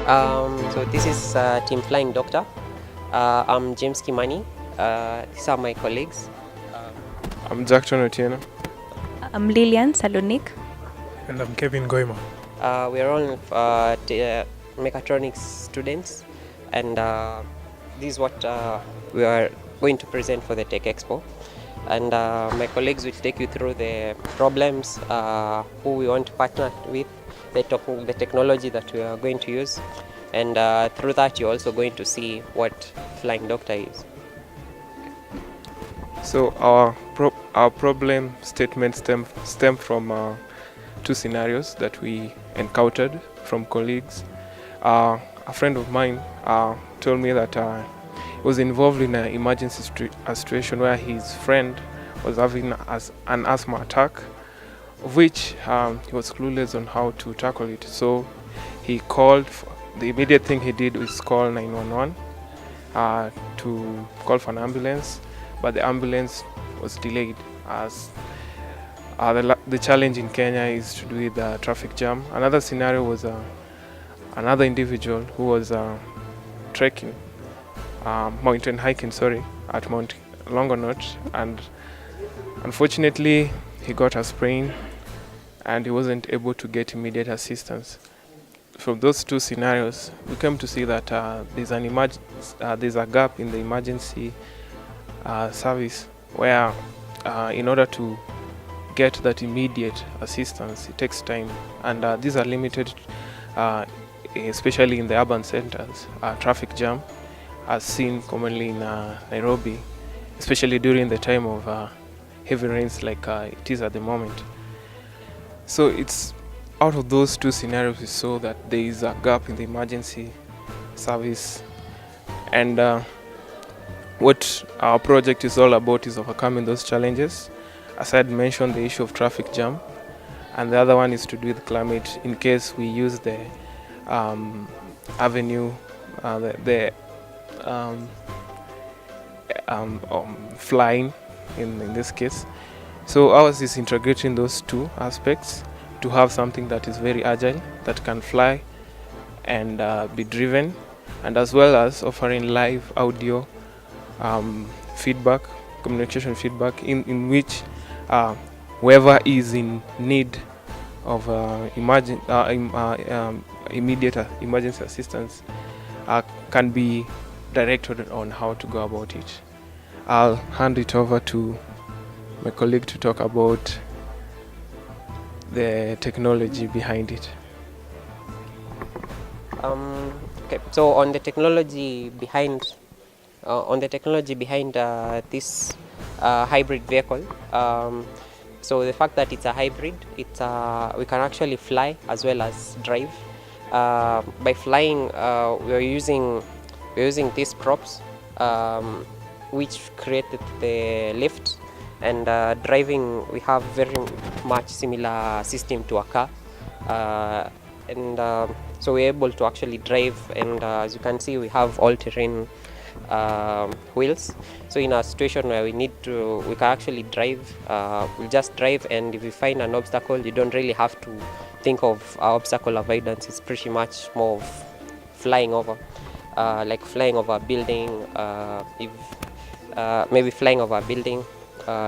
So this is Team Flying Doctor. I'm James Kimani. These are my colleagues. I'm Jackson Otieno. I'm Lilian Salonik. And I'm Kevin Goima. We are all mechatronics students, and this is what we are going to present for the Tech Expo. And my colleagues will take you through the problems, who we want to partner with, the technology that we are going to use, and through that you're also going to see what Flying Doctor is. So our problem statement stem from two scenarios that we encountered from colleagues. A friend of mine told me that he was involved in an emergency situation where his friend was having an asthma attack, of which he was clueless on how to tackle it. So he called. The immediate thing he did was call 911 to call for an ambulance, but the ambulance was delayed as the challenge in Kenya is to do with the traffic jam. Another scenario was another individual who was trekking, mountain hiking, at Mount Longonot, and unfortunately he got a sprain and he wasn't able to get immediate assistance. From those two scenarios, we came to see that there's a gap in the emergency service where in order to get that immediate assistance, it takes time, and these are limited, especially in the urban centers. Traffic jam, as seen commonly in Nairobi, especially during the time of heavy rains like it is at the moment. So it's out of those two scenarios we saw that there is a gap in the emergency service, and what our project is all about is overcoming those challenges. As I had mentioned, the issue of traffic jam, and the other one is to do with climate in case we use the avenue, flying in this case. So ours is integrating those two aspects to have something that is very agile, that can fly and be driven, and as well as offering live audio feedback, communication feedback, in which whoever is in need of immediate emergency assistance can be directed on how to go about it. I'll hand it over to my colleague to talk about the technology behind it. Okay, so on the technology behind this hybrid vehicle, so the fact that it's a hybrid, we can actually fly as well as drive. By flying, we're using these props, which created the lift, and driving, we have very much similar system to a car, and so we're able to actually drive, and as you can see, we have all-terrain wheels. So in a situation where we can actually drive, we'll just drive, and if we find an obstacle, you don't really have to think of obstacle avoidance. It's pretty much more of flying over, like flying over a building, maybe flying over a building,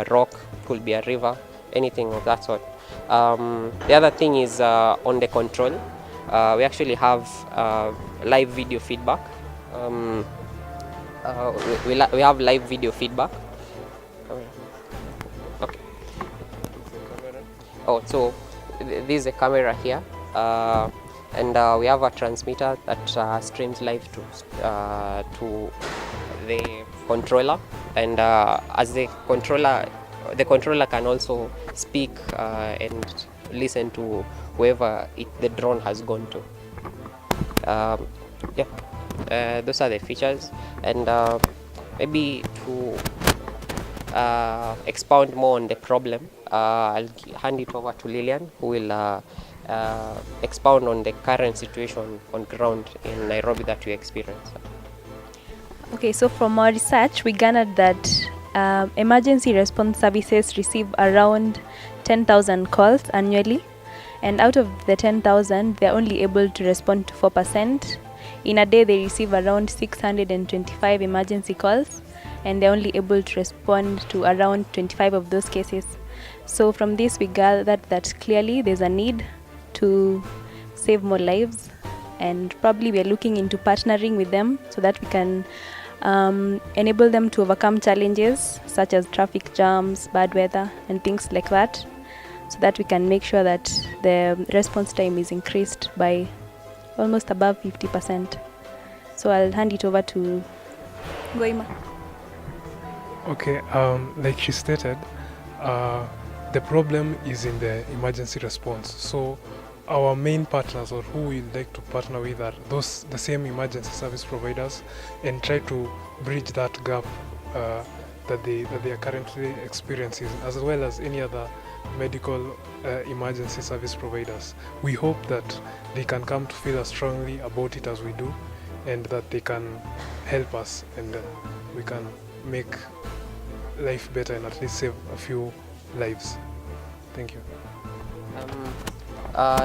rock, could be a river, anything of that sort. The other thing is on the control, we actually have live video feedback. We have live video feedback. Okay. Oh, so this is a camera here, and we have a transmitter that streams live to the controller, and as the controller can also speak and listen to whoever the drone has gone to. Those are the features, and maybe to expound more on the problem, I'll hand it over to Lilian, who will expound on the current situation on ground in Nairobi that we experience. Okay, so from our research, we gathered that emergency response services receive around 10,000 calls annually, and out of the 10,000, they're only able to respond to 4%, In a day, they receive around 625 emergency calls, and they're only able to respond to around 25 of those cases. So from this, we gathered that clearly there's a need to save more lives, and probably we are looking into partnering with them so that we can enable them to overcome challenges such as traffic jams, bad weather, and things like that, so that we can make sure that the response time is increased by almost above 50%. So I'll hand it over to Goima. Okay, like she stated, the problem is in the emergency response. So our main partners, or who we'd like to partner with, are the same emergency service providers, and try to bridge that gap that they are currently experiencing, as well as any other medical emergency service providers. We hope that they can come to feel as strongly about it as we do, and that they can help us, and we can make life better and at least save a few lives. Thank you.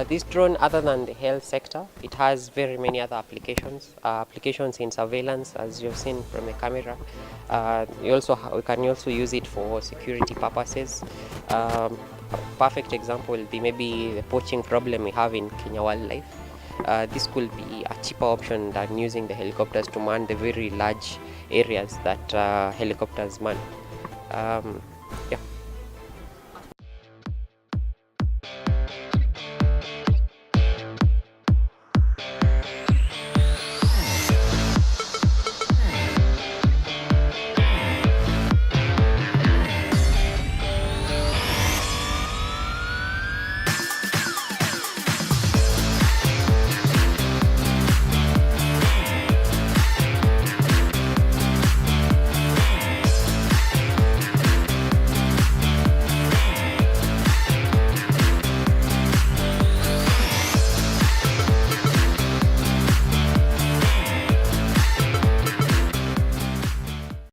This drone, other than the health sector, it has very many other applications. Applications in surveillance, as you've seen from the camera. We can also use it for security purposes. A perfect example will be maybe the poaching problem we have in Kenya Wildlife. This could be a cheaper option than using the helicopters to man the very large areas that helicopters man.